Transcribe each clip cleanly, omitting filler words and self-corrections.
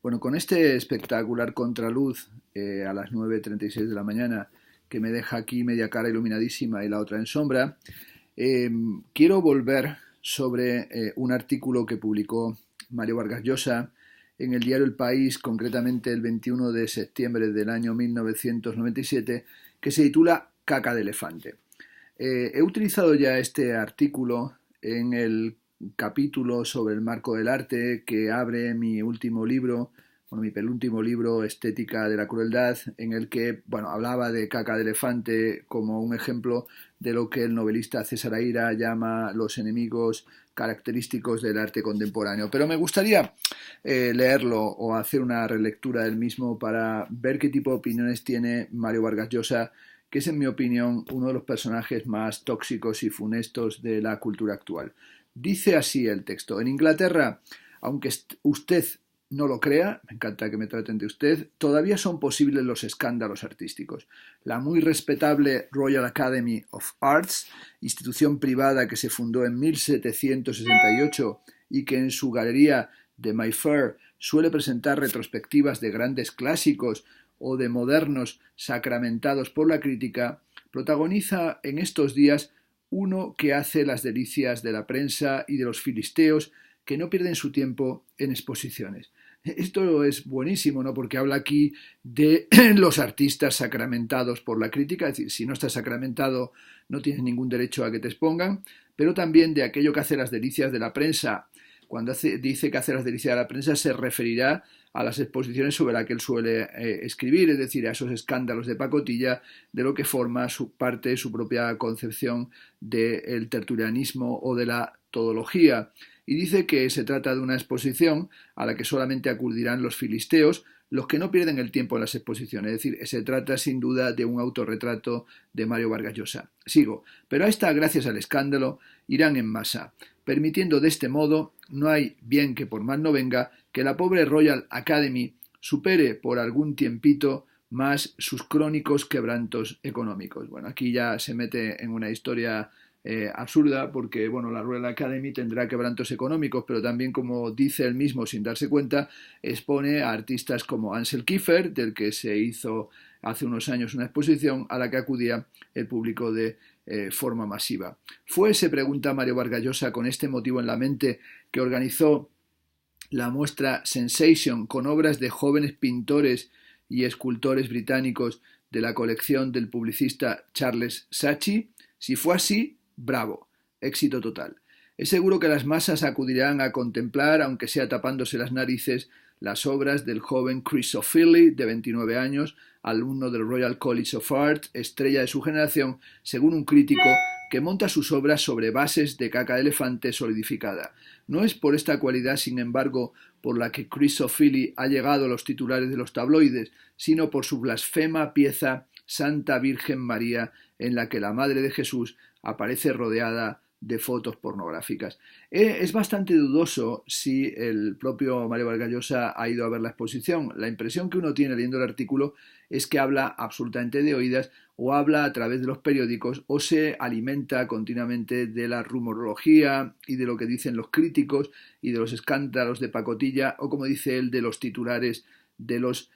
Bueno, con este espectacular contraluz a las 9:36 de la mañana que me deja aquí media cara iluminadísima y la otra en sombra, eh, quiero volver sobre un artículo que publicó Mario Vargas Llosa en el diario El País, concretamente el 21 de septiembre del año 1997, que se titula Caca de elefante. He utilizado ya este artículo en el capítulo sobre el marco del arte que abre mi último libro, bueno, mi penúltimo libro, Estética de la Crueldad, en el que, bueno, hablaba de Caca de elefante como un ejemplo de lo que el novelista César Aira llama los enemigos característicos del arte contemporáneo. Pero me gustaría leerlo o hacer una relectura del mismo para ver qué tipo de opiniones tiene Mario Vargas Llosa, que es, en mi opinión, uno de los personajes más tóxicos y funestos de la cultura actual. Dice así el texto: en Inglaterra, aunque usted no lo crea, me encanta que me traten de usted, todavía son posibles los escándalos artísticos. La muy respetable Royal Academy of Arts, institución privada que se fundó en 1768 y que en su galería de Mayfair suele presentar retrospectivas de grandes clásicos o de modernos sacramentados por la crítica, protagoniza en estos días uno que hace las delicias de la prensa y de los filisteos que no pierden su tiempo en exposiciones. Esto es buenísimo, ¿no? Porque habla aquí de los artistas sacramentados por la crítica, es decir, si no estás sacramentado no tienes ningún derecho a que te expongan, pero también de aquello que hace las delicias de la prensa. Cuando dice que hace las delicias de la prensa se referirá a las exposiciones sobre las que él suele escribir, es decir, a esos escándalos de pacotilla de lo que forma su parte, su propia concepción del tertulianismo o de la todología. Y dice que se trata de una exposición a la que solamente acudirán los filisteos, los que no pierden el tiempo en las exposiciones. Es decir, se trata sin duda de un autorretrato de Mario Vargas Llosa. Sigo. Pero a esta, gracias al escándalo, irán en masa, permitiendo de este modo, no hay bien que por mal no venga, que la pobre Royal Academy supere por algún tiempito más sus crónicos quebrantos económicos. Bueno, aquí ya se mete en una historia absurda porque, bueno, la Royal Academy tendrá quebrantos económicos, pero también, como dice él mismo sin darse cuenta, expone a artistas como Ansel Kiefer, del que se hizo hace unos años una exposición a la que acudía el público de forma masiva. ¿Fue, se pregunta Mario Vargas Llosa, con este motivo en la mente que organizó la muestra Sensation con obras de jóvenes pintores y escultores británicos de la colección del publicista Charles Saatchi? Si fue así, bravo, éxito total. Es seguro que las masas acudirán a contemplar, aunque sea tapándose las narices, las obras del joven Chris O'Feely, de 29 años, alumno del Royal College of Art, estrella de su generación, según un crítico que monta sus obras sobre bases de caca de elefante solidificada. No es por esta cualidad, sin embargo, por la que Chris O'Feely ha llegado a los titulares de los tabloides, sino por su blasfema pieza Santa Virgen María, en la que la Madre de Jesús aparece rodeada de fotos pornográficas. Es bastante dudoso si el propio Mario Vargas Llosa ha ido a ver la exposición. La impresión que uno tiene leyendo el artículo es que habla absolutamente de oídas, o habla a través de los periódicos, o se alimenta continuamente de la rumorología y de lo que dicen los críticos y de los escándalos de pacotilla, o, como dice él, de los titulares de los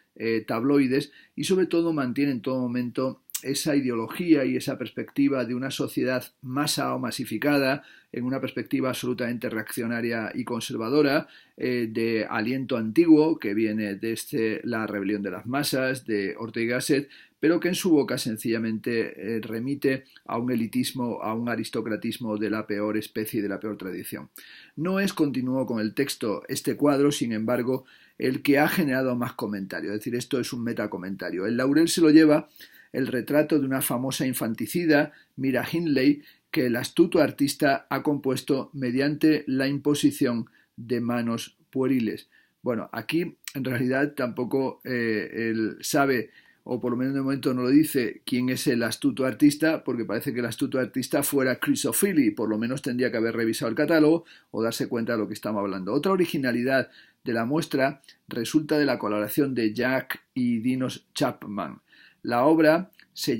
tabloides, y sobre todo mantiene en todo momento esa ideología y esa perspectiva de una sociedad masa o masificada, en una perspectiva absolutamente reaccionaria y conservadora, de aliento antiguo que viene desde la rebelión de las masas, de Ortega y Gasset, pero que en su boca sencillamente remite a un elitismo, a un aristocratismo de la peor especie y de la peor tradición. No es, continúo con el texto, este cuadro, sin embargo, el que ha generado más comentarios, es decir, esto es un metacomentario. El laurel se lo lleva el retrato de una famosa infanticida, Mira Hindley, que el astuto artista ha compuesto mediante la imposición de manos pueriles. Bueno, aquí en realidad tampoco él sabe, o por lo menos de momento no lo dice, quién es el astuto artista, porque parece que el astuto artista fuera Chris O'Feely. Por lo menos tendría que haber revisado el catálogo o darse cuenta de lo que estamos hablando. Otra originalidad de la muestra resulta de la colaboración de Jack y Dinos Chapman. La obra se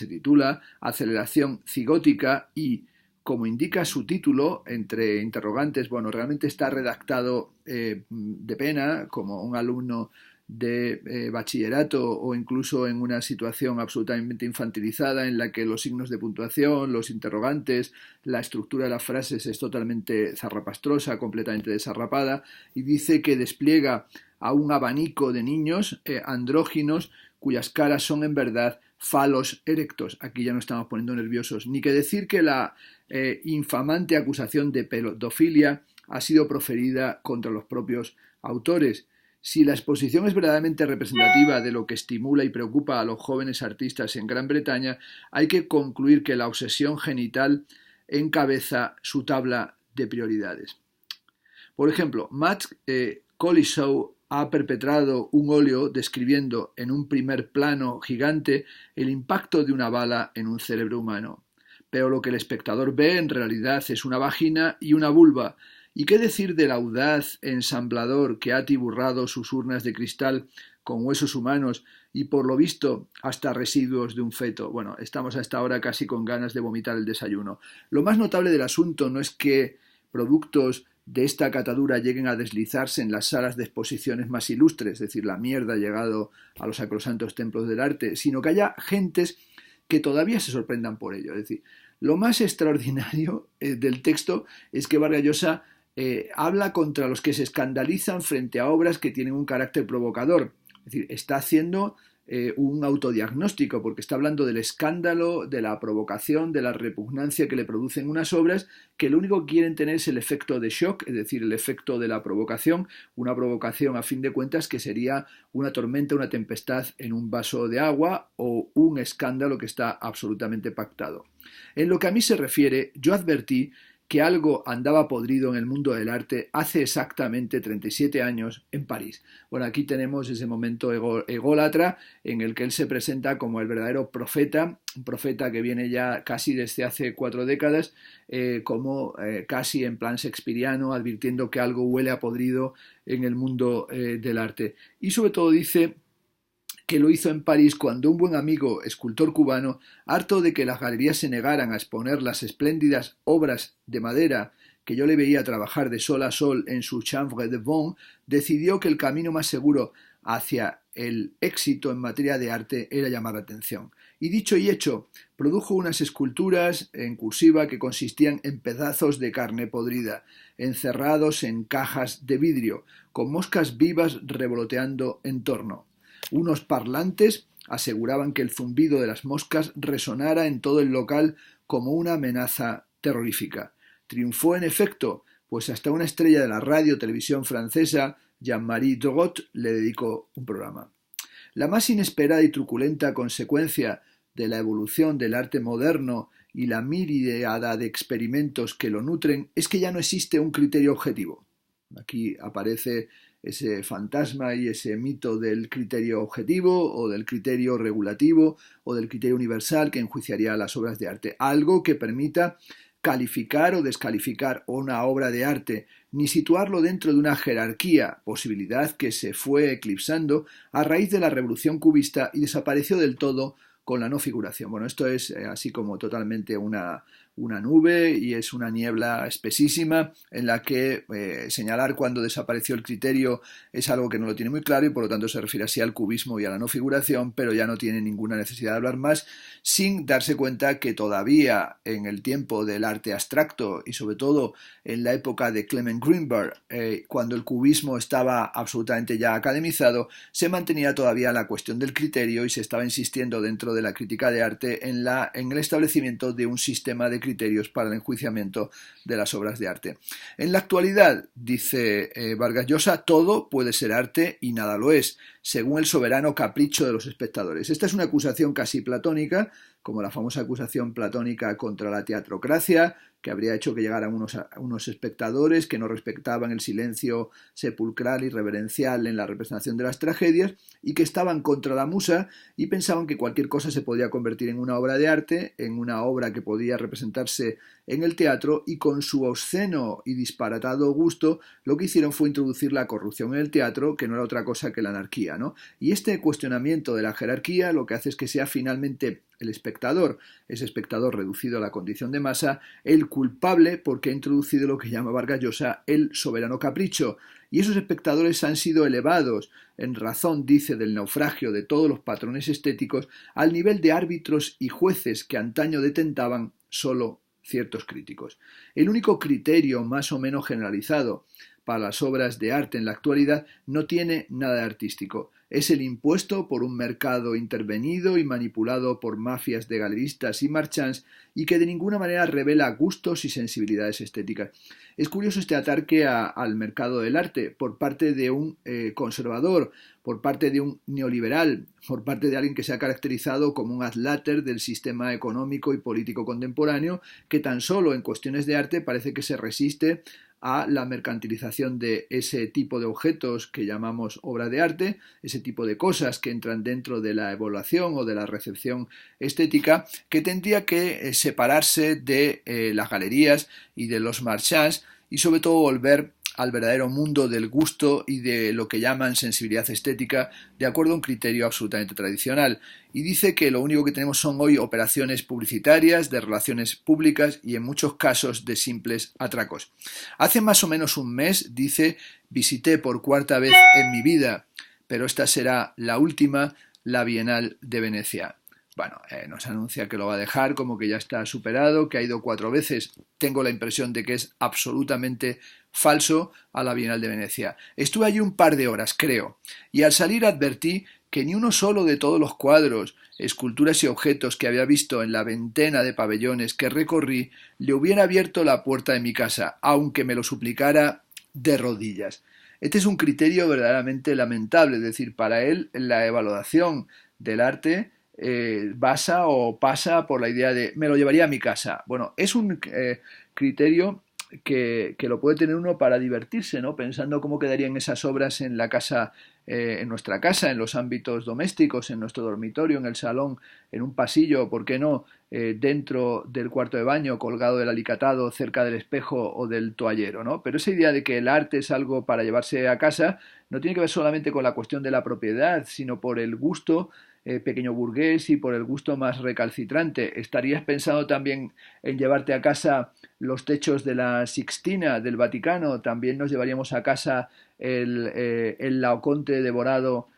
titula Aceleración cigótica y, como indica su título, entre interrogantes, bueno, realmente está redactado de pena, como un alumno de bachillerato o incluso en una situación absolutamente infantilizada en la que los signos de puntuación, los interrogantes, la estructura de las frases es totalmente zarrapastrosa, completamente desarrapada, y dice que despliega a un abanico de niños andróginos cuyas caras son en verdad falos erectos. Aquí ya nos estamos poniendo nerviosos. Ni que decir que la infamante acusación de pedofilia ha sido proferida contra los propios autores. Si la exposición es verdaderamente representativa de lo que estimula y preocupa a los jóvenes artistas en Gran Bretaña, hay que concluir que la obsesión genital encabeza su tabla de prioridades. Por ejemplo, Matt Collishaw ha perpetrado un óleo describiendo en un primer plano gigante el impacto de una bala en un cerebro humano. Pero lo que el espectador ve en realidad es una vagina y una vulva. ¿Y qué decir del audaz ensamblador que ha atiburrado sus urnas de cristal con huesos humanos y por lo visto hasta residuos de un feto? Bueno, estamos hasta ahora casi con ganas de vomitar el desayuno. Lo más notable del asunto no es que productos de esta catadura lleguen a deslizarse en las salas de exposiciones más ilustres, es decir, la mierda ha llegado a los sacrosantos templos del arte, sino que haya gentes que todavía se sorprendan por ello. Es decir, lo más extraordinario del texto es que Vargas Llosa habla contra los que se escandalizan frente a obras que tienen un carácter provocador. Es decir, está haciendo un autodiagnóstico, porque está hablando del escándalo, de la provocación, de la repugnancia que le producen unas obras que lo único que quieren tener es el efecto de shock, es decir, el efecto de la provocación, una provocación a fin de cuentas que sería una tormenta, una tempestad en un vaso de agua o un escándalo que está absolutamente pactado. En lo que a mí se refiere, yo advertí que algo andaba podrido en el mundo del arte hace exactamente 37 años en París. Bueno, aquí tenemos ese momento ególatra en el que él se presenta como el verdadero profeta, un profeta que viene ya casi desde hace 4 décadas, casi en plan shakespeariano, advirtiendo que algo huele a podrido en el mundo del arte. Y sobre todo dice que lo hizo en París cuando un buen amigo, escultor cubano, harto de que las galerías se negaran a exponer las espléndidas obras de madera que yo le veía trabajar de sol a sol en su Chambre de Bon, decidió que el camino más seguro hacia el éxito en materia de arte era llamar la atención. Y dicho y hecho, produjo unas esculturas en cursiva que consistían en pedazos de carne podrida, encerrados en cajas de vidrio, con moscas vivas revoloteando en torno. Unos parlantes aseguraban que el zumbido de las moscas resonara en todo el local como una amenaza terrorífica. Triunfó en efecto, pues hasta una estrella de la radio-televisión francesa, Jean-Marie Drogot, le dedicó un programa. La más inesperada y truculenta consecuencia de la evolución del arte moderno y la miríada de experimentos que lo nutren es que ya no existe un criterio objetivo. Aquí aparece ese fantasma y ese mito del criterio objetivo o del criterio regulativo o del criterio universal que enjuiciaría las obras de arte. Algo que permita calificar o descalificar una obra de arte, ni situarlo dentro de una jerarquía, posibilidad que se fue eclipsando a raíz de la revolución cubista y desapareció del todo con la no figuración. Bueno, esto es así como totalmente una nube y es una niebla espesísima en la que señalar cuándo desapareció el criterio es algo que no lo tiene muy claro y por lo tanto se refiere así al cubismo y a la no figuración, pero ya no tiene ninguna necesidad de hablar más sin darse cuenta que todavía en el tiempo del arte abstracto y sobre todo en la época de Clement Greenberg, cuando el cubismo estaba absolutamente ya academizado, se mantenía todavía la cuestión del criterio y se estaba insistiendo dentro de la crítica de arte en el establecimiento de un sistema de criterios para el enjuiciamiento de las obras de arte. En la actualidad, dice Vargas Llosa, todo puede ser arte y nada lo es, según el soberano capricho de los espectadores. Esta es una acusación casi platónica, como la famosa acusación platónica contra la teatrocracia, que habría hecho que llegaran unos espectadores que no respetaban el silencio sepulcral y reverencial en la representación de las tragedias y que estaban contra la musa y pensaban que cualquier cosa se podía convertir en una obra de arte, en una obra que podía representarse en el teatro, y con su obsceno y disparatado gusto lo que hicieron fue introducir la corrupción en el teatro, que no era otra cosa que la anarquía, ¿no? Y este cuestionamiento de la jerarquía lo que hace es que sea finalmente el espectador, ese espectador reducido a la condición de masa, el culpable porque ha introducido lo que llama Vargas Llosa el soberano capricho. Y esos espectadores han sido elevados, en razón, dice, del naufragio de todos los patrones estéticos, al nivel de árbitros y jueces que antaño detentaban solo ciertos críticos. El único criterio más o menos generalizado para las obras de arte en la actualidad no tiene nada de artístico. Es el impuesto por un mercado intervenido y manipulado por mafias de galeristas y marchands y que de ninguna manera revela gustos y sensibilidades estéticas. Es curioso este ataque al mercado del arte por parte de un conservador, por parte de un neoliberal, por parte de alguien que se ha caracterizado como un adláter del sistema económico y político contemporáneo, que tan solo en cuestiones de arte parece que se resiste a la mercantilización de ese tipo de objetos que llamamos obra de arte, ese tipo de cosas que entran dentro de la evaluación o de la recepción estética, que tendría que separarse de las galerías y de los marchands y sobre todo volver al verdadero mundo del gusto y de lo que llaman sensibilidad estética de acuerdo a un criterio absolutamente tradicional. Y dice que lo único que tenemos son hoy operaciones publicitarias, de relaciones públicas y en muchos casos de simples atracos. Hace más o menos un mes, dice, visité por cuarta vez en mi vida, pero esta será la última, la Bienal de Venecia. Bueno, nos anuncia que lo va a dejar, como que ya está superado, que ha ido 4 veces. Tengo la impresión de que es absolutamente falso a la Bienal de Venecia. Estuve allí un par de horas, creo, y al salir advertí que ni uno solo de todos los cuadros, esculturas y objetos que había visto en la veintena de pabellones que recorrí le hubiera abierto la puerta de mi casa, aunque me lo suplicara de rodillas. Este es un criterio verdaderamente lamentable, es decir, para él la evaluación del arte basa o pasa por la idea de me lo llevaría a mi casa. Bueno, es un criterio que lo puede tener uno para divertirse, ¿no? Pensando cómo quedarían esas obras en la casa, en nuestra casa, en los ámbitos domésticos, en nuestro dormitorio, en el salón, en un pasillo, ¿por qué no? Dentro del cuarto de baño, colgado del alicatado, cerca del espejo o del toallero, ¿no? Pero esa idea de que el arte es algo para llevarse a casa no tiene que ver solamente con la cuestión de la propiedad, sino por el gusto pequeño burgués y por el gusto más recalcitrante. ¿Estarías pensando también en llevarte a casa los techos de la Sixtina del Vaticano? También nos llevaríamos a casa el Laoconte devorado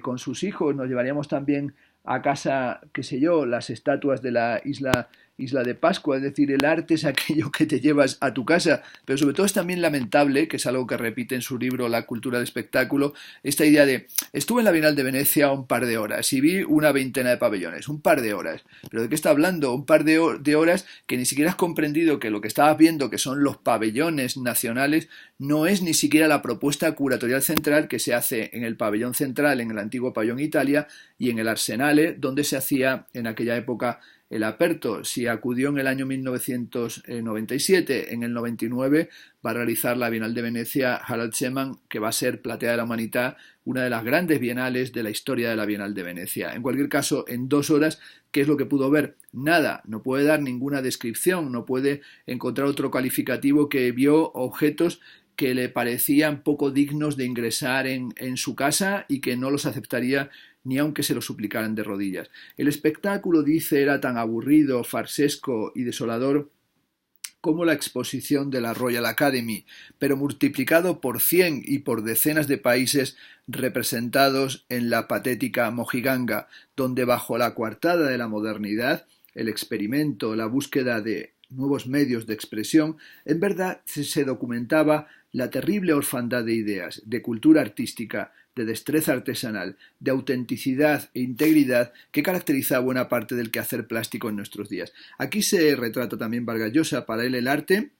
con sus hijos. Nos llevaríamos también a casa, qué sé yo, las estatuas de la isla de Pascua, es decir, el arte es aquello que te llevas a tu casa, pero sobre todo es también lamentable, que es algo que repite en su libro La cultura del espectáculo, esta idea de, estuve en la Bienal de Venecia un par de horas y vi una veintena de pabellones, un par de horas, pero ¿de qué está hablando? Un par de horas que ni siquiera has comprendido que lo que estabas viendo, que son los pabellones nacionales, no es ni siquiera la propuesta curatorial central que se hace en el pabellón central, en el antiguo pabellón Italia y en el Arsenale, donde se hacía en aquella época el Aperto. Si acudió en el año 1997, en el 99 va a realizar la Bienal de Venecia Harald Szeman, que va a ser Platea de la Humanità, una de las grandes bienales de la historia de la Bienal de Venecia. En cualquier caso, en 2 horas, ¿qué es lo que pudo ver? Nada, no puede dar ninguna descripción, no puede encontrar otro calificativo que vio objetos que le parecían poco dignos de ingresar en su casa y que no los aceptaría ni aunque se lo suplicaran de rodillas. El espectáculo, dice, era tan aburrido, farsesco y desolador como la exposición de la Royal Academy, pero multiplicado por 100 y por decenas de países representados en la patética mojiganga, donde bajo la coartada de la modernidad, el experimento, la búsqueda de nuevos medios de expresión, en verdad se documentaba la terrible orfandad de ideas, de cultura artística, de destreza artesanal, de autenticidad e integridad que caracteriza a buena parte del quehacer plástico en nuestros días. Aquí se retrata también Vargas Llosa. Para él el arte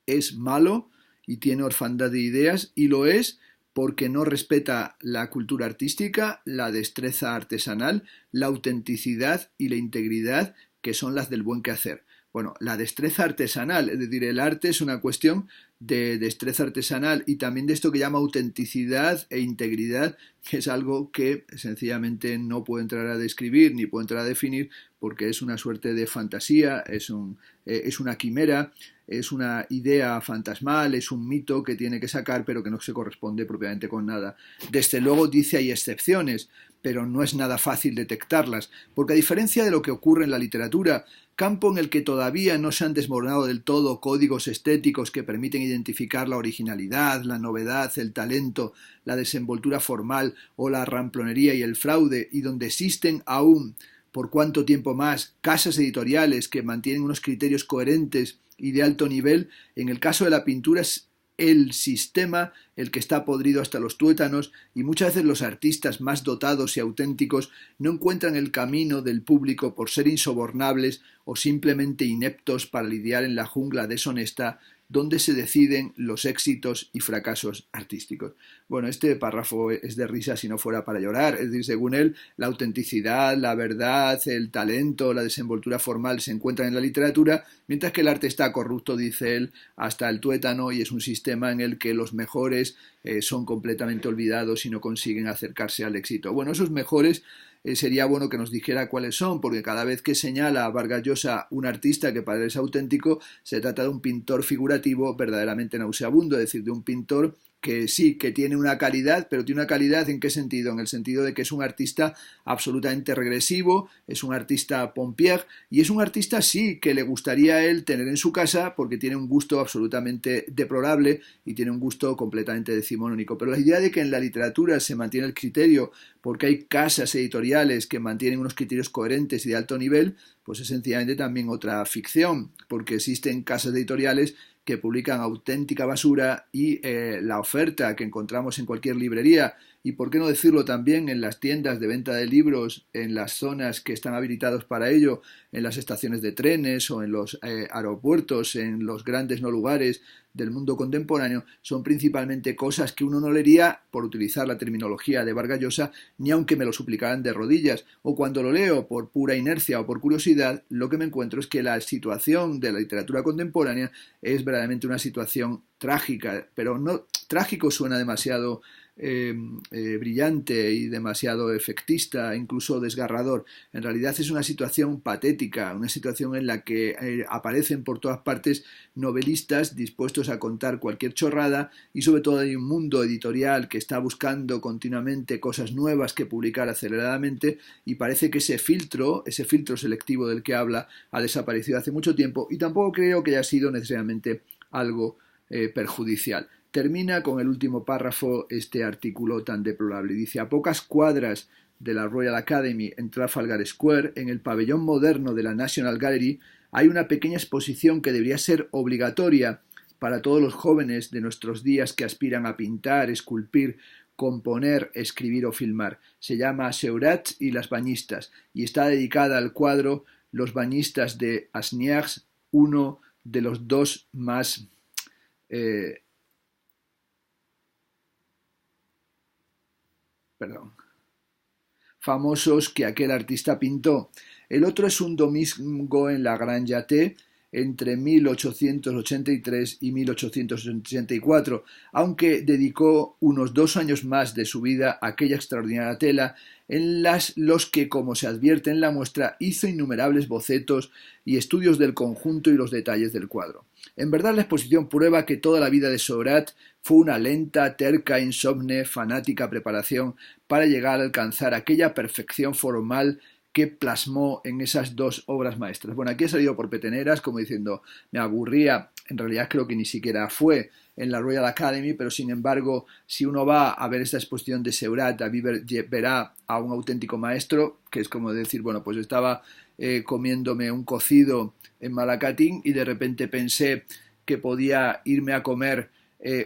es malo y tiene orfandad de ideas, y lo es porque no respeta la cultura artística, la destreza artesanal, la autenticidad y la integridad, que son las del buen quehacer. Bueno, la destreza artesanal, es decir, el arte es una cuestión de destreza artesanal y también de esto que llama autenticidad e integridad, que es algo que sencillamente no puedo entrar a describir ni puedo entrar a definir porque es una suerte de fantasía, es una quimera, es una idea fantasmal, es un mito que tiene que sacar, pero que no se corresponde propiamente con nada. Desde luego dice hay excepciones, pero no es nada fácil detectarlas, porque a diferencia de lo que ocurre en la literatura, campo en el que todavía no se han desmoronado del todo códigos estéticos que permiten identificar la originalidad, la novedad, el talento, la desenvoltura formal o la ramplonería y el fraude, y donde existen aún, por cuánto tiempo más, casas editoriales que mantienen unos criterios coherentes y de alto nivel, en el caso de la pintura es el sistema el que está podrido hasta los tuétanos, y muchas veces los artistas más dotados y auténticos no encuentran el camino del público por ser insobornables o simplemente ineptos para lidiar en la jungla deshonesta donde se deciden los éxitos y fracasos artísticos. Bueno, este párrafo es de risa si no fuera para llorar, es decir, según él, la autenticidad, la verdad, el talento, la desenvoltura formal se encuentran en la literatura, mientras que el arte está corrupto, dice él, hasta el tuétano, y es un sistema en el que los mejores son completamente olvidados y no consiguen acercarse al éxito. Bueno, esos mejores sería bueno que nos dijera cuáles son, porque cada vez que señala a Vargas Llosa un artista que para él es auténtico, se trata de un pintor figurativo verdaderamente nauseabundo, es decir, de un pintor que sí, que tiene una calidad, pero tiene una calidad ¿en qué sentido? En el sentido de que es un artista absolutamente regresivo, es un artista pompier, y es un artista sí que le gustaría a él tener en su casa porque tiene un gusto absolutamente deplorable y tiene un gusto completamente decimonónico. Pero la idea de que en la literatura se mantiene el criterio porque hay casas editoriales que mantienen unos criterios coherentes y de alto nivel, pues es sencillamente también otra ficción, porque existen casas editoriales que publican auténtica basura y la oferta que encontramos en cualquier librería y por qué no decirlo también en las tiendas de venta de libros, en las zonas que están habilitados para ello, en las estaciones de trenes o en los aeropuertos, en los grandes no lugares del mundo contemporáneo, son principalmente cosas que uno no leería, por utilizar la terminología de Vargas Llosa, ni aunque me lo suplicaran de rodillas, o cuando lo leo por pura inercia o por curiosidad, lo que me encuentro es que la situación de la literatura contemporánea es verdaderamente una situación trágica, pero no trágico suena demasiado brillante y demasiado efectista, incluso desgarrador. En realidad es una situación patética, una situación en la que aparecen por todas partes novelistas dispuestos a contar cualquier chorrada y sobre todo hay un mundo editorial que está buscando continuamente cosas nuevas que publicar aceleradamente y parece que ese filtro selectivo del que habla ha desaparecido hace mucho tiempo y tampoco creo que haya sido necesariamente algo perjudicial. Termina con el último párrafo este artículo tan deplorable. Dice, a pocas cuadras de la Royal Academy en Trafalgar Square, en el pabellón moderno de la National Gallery, hay una pequeña exposición que debería ser obligatoria para todos los jóvenes de nuestros días que aspiran a pintar, esculpir, componer, escribir o filmar. Se llama Seurat y las bañistas y está dedicada al cuadro Los bañistas de Asnières, uno de los dos más famosos que aquel artista pintó. El otro es un domingo en la Grande Jatte entre 1883 y 1884, aunque dedicó unos 2 años más de su vida a aquella extraordinaria tela en los que, como se advierte en la muestra, hizo innumerables bocetos y estudios del conjunto y los detalles del cuadro. En verdad la exposición prueba que toda la vida de Seurat fue una lenta, terca, insomne, fanática preparación para llegar a alcanzar aquella perfección formal que plasmó en esas dos obras maestras. Bueno, aquí he salido por peteneras, como diciendo, me aburría, en realidad creo que ni siquiera fue en la Royal Academy, pero sin embargo, si uno va a ver esta exposición de Seurat, verá a un auténtico maestro, que es como decir, bueno, pues estaba comiéndome un cocido en Malacatín y de repente pensé que podía irme a comer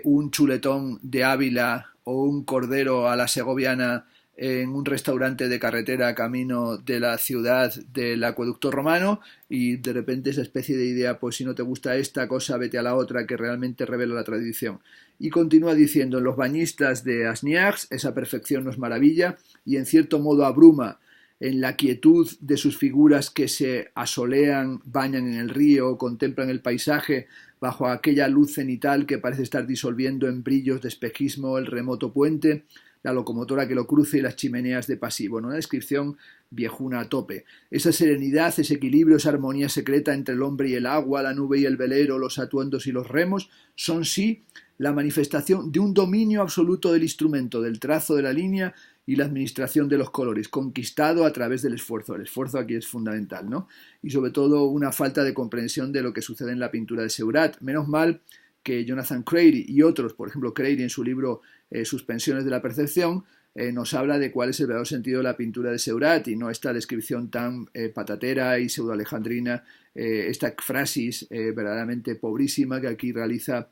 un chuletón de Ávila o un cordero a la segoviana en un restaurante de carretera camino de la ciudad del acueducto romano y de repente esa especie de idea, pues si no te gusta esta cosa, vete a la otra que realmente revela la tradición. Y continúa diciendo, en los bañistas de Asnières esa perfección nos maravilla y en cierto modo abruma en la quietud de sus figuras que se asolean, bañan en el río, contemplan el paisaje bajo aquella luz cenital que parece estar disolviendo en brillos de espejismo el remoto puente. la locomotora que lo cruce y las chimeneas de pasivo, ¿no? Una descripción viejuna a tope. Esa serenidad, ese equilibrio, esa armonía secreta entre el hombre y el agua, la nube y el velero, los atuendos y los remos, son sí la manifestación de un dominio absoluto del instrumento, del trazo de la línea y la administración de los colores, conquistado a través del esfuerzo. El esfuerzo aquí es fundamental, ¿no? Y sobre todo una falta de comprensión de lo que sucede en la pintura de Seurat. Menos mal que Jonathan Crary y otros, por ejemplo Crary en su libro Suspensiones de la percepción, nos habla de cuál es el verdadero sentido de la pintura de Seurat y no esta descripción tan patatera y pseudoalejandrina, esta frasis verdaderamente pobrísima que aquí realiza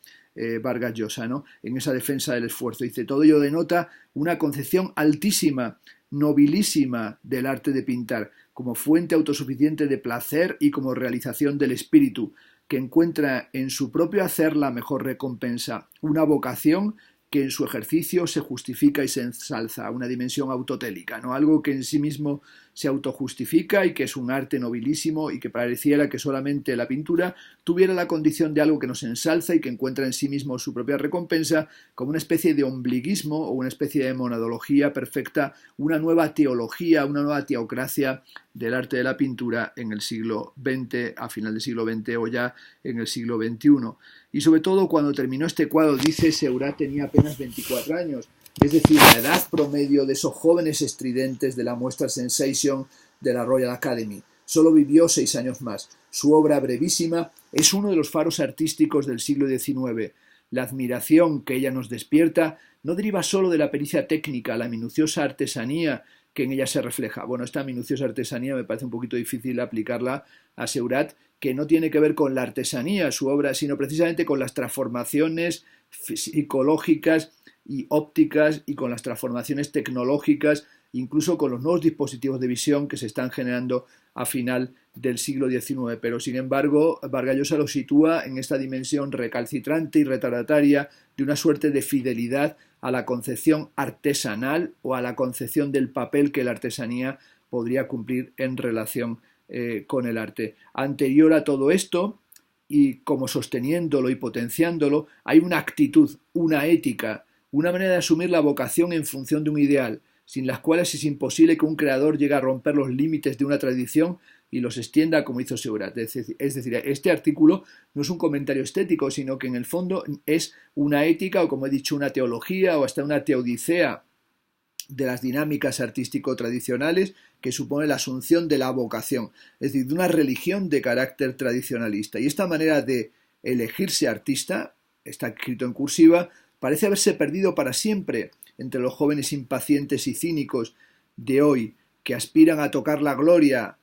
Vargas Llosa, ¿no? En esa defensa del esfuerzo. Dice, todo ello denota una concepción altísima, nobilísima del arte de pintar, como fuente autosuficiente de placer y como realización del espíritu, que encuentra en su propio hacer la mejor recompensa, una vocación que en su ejercicio se justifica y se ensalza, una dimensión autotélica, ¿no? Algo que en sí mismo se autojustifica y que es un arte nobilísimo y que pareciera que solamente la pintura tuviera la condición de algo que nos ensalza y que encuentra en sí mismo su propia recompensa, como una especie de ombliguismo o una especie de monadología perfecta, una nueva teología, una nueva teocracia del arte de la pintura en el siglo XX, a final del siglo XX o ya en el siglo XXI. Y sobre todo cuando terminó este cuadro, dice, Seurat tenía apenas 24 años, es decir, la edad promedio de esos jóvenes estridentes de la muestra Sensation de la Royal Academy. Solo vivió 6 años más. Su obra brevísima es uno de los faros artísticos del siglo XIX. La admiración que ella nos despierta no deriva solo de la pericia técnica, la minuciosa artesanía que en ella se refleja. Bueno, esta minuciosa artesanía me parece un poquito difícil aplicarla a Seurat, que no tiene que ver con la artesanía, su obra, sino precisamente con las transformaciones psicológicas y ópticas y con las transformaciones tecnológicas, incluso con los nuevos dispositivos de visión que se están generando a final del siglo XIX. Pero, sin embargo, Vargas Llosa lo sitúa en esta dimensión recalcitrante y retardataria de una suerte de fidelidad a la concepción artesanal o a la concepción del papel que la artesanía podría cumplir en relación con el arte. Anterior a todo esto, y como sosteniéndolo y potenciándolo, hay una actitud, una ética, una manera de asumir la vocación en función de un ideal, sin las cuales es imposible que un creador llegue a romper los límites de una tradición y los extienda como hizo Seurat. Es decir, este artículo no es un comentario estético, sino que en el fondo es una ética o, como he dicho, una teología o hasta una teodicea de las dinámicas artístico-tradicionales que supone la asunción de la vocación, es decir, de una religión de carácter tradicionalista. Y esta manera de elegirse artista, está escrito en cursiva, parece haberse perdido para siempre entre los jóvenes impacientes y cínicos de hoy que aspiran a tocar la gloria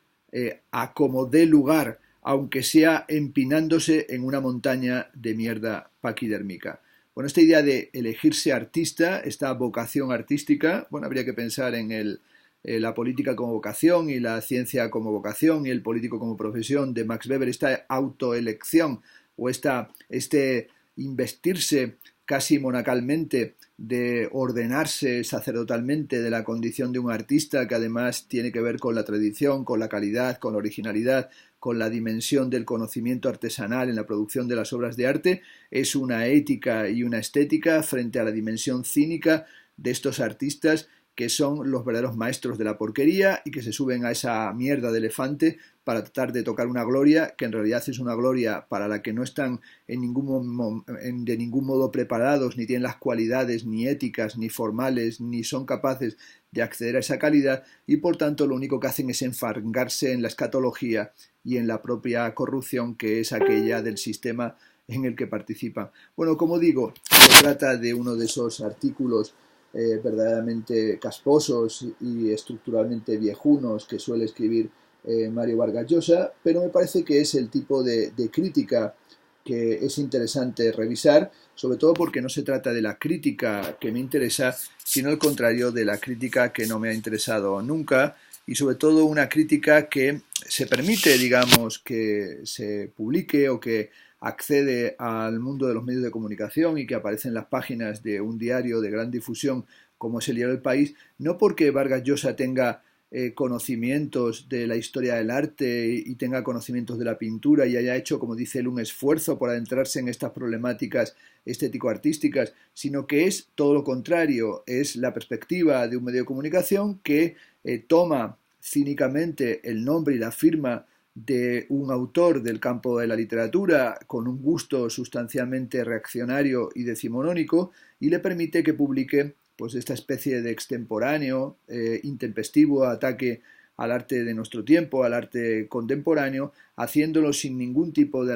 a como dé lugar, aunque sea empinándose en una montaña de mierda paquidérmica. Bueno, esta idea de elegirse artista, esta vocación artística, bueno, habría que pensar en la política como vocación y la ciencia como vocación y el político como profesión de Max Weber, esta autoelección o este investirse casi monacalmente de ordenarse sacerdotalmente de la condición de un artista, que además tiene que ver con la tradición, con la calidad, con la originalidad, con la dimensión del conocimiento artesanal en la producción de las obras de arte, es una ética y una estética frente a la dimensión cínica de estos artistas que son los verdaderos maestros de la porquería y que se suben a esa mierda de elefante para tratar de tocar una gloria que en realidad es una gloria para la que no están de ningún modo preparados, ni tienen las cualidades ni éticas, ni formales, ni son capaces de acceder a esa calidad y por tanto lo único que hacen es enfangarse en la escatología y en la propia corrupción que es aquella del sistema en el que participan. Bueno, como digo, se trata de uno de esos artículos verdaderamente casposos y estructuralmente viejunos que suele escribir Mario Vargas Llosa, pero me parece que es el tipo de crítica que es interesante revisar, sobre todo porque no se trata de la crítica que me interesa, sino al contrario de la crítica que no me ha interesado nunca, y sobre todo una crítica que se permite, digamos, que se publique o que accede al mundo de los medios de comunicación y que aparece en las páginas de un diario de gran difusión como es el diario El País, no porque Vargas Llosa tenga conocimientos de la historia del arte y tenga conocimientos de la pintura y haya hecho, como dice él, un esfuerzo por adentrarse en estas problemáticas estético-artísticas, sino que es todo lo contrario, es la perspectiva de un medio de comunicación que toma cínicamente el nombre y la firma de un autor del campo de la literatura con un gusto sustancialmente reaccionario y decimonónico y le permite que publique pues esta especie de extemporáneo, intempestivo ataque al arte de nuestro tiempo, al arte contemporáneo, haciéndolo sin ningún tipo de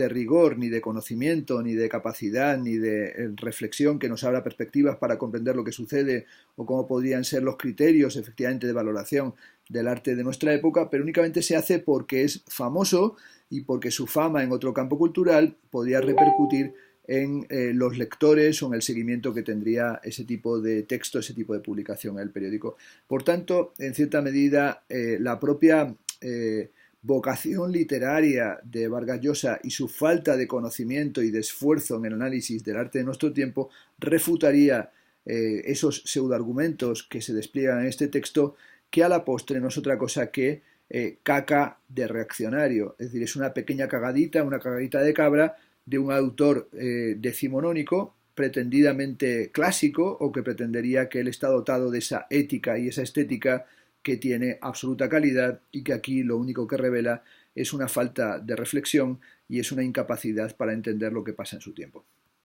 rigor, ni de conocimiento, ni de capacidad, ni de reflexión que nos abra perspectivas para comprender lo que sucede o cómo podrían ser los criterios efectivamente de valoración del arte de nuestra época, pero únicamente se hace porque es famoso y porque su fama en otro campo cultural podría repercutir en los lectores o en el seguimiento que tendría ese tipo de texto, ese tipo de publicación en el periódico. Por tanto, en cierta medida, la propia vocación literaria de Vargas Llosa y su falta de conocimiento y de esfuerzo en el análisis del arte de nuestro tiempo refutaría esos pseudoargumentos que se despliegan en este texto, que a la postre no es otra cosa que caca de reaccionario. Es decir, es una pequeña cagadita, una cagadita de cabra de un autor decimonónico, pretendidamente clásico, o que pretendería que él está dotado de esa ética y esa estética que tiene absoluta calidad y que aquí lo único que revela es una falta de reflexión y es una incapacidad para entender lo que pasa en su tiempo.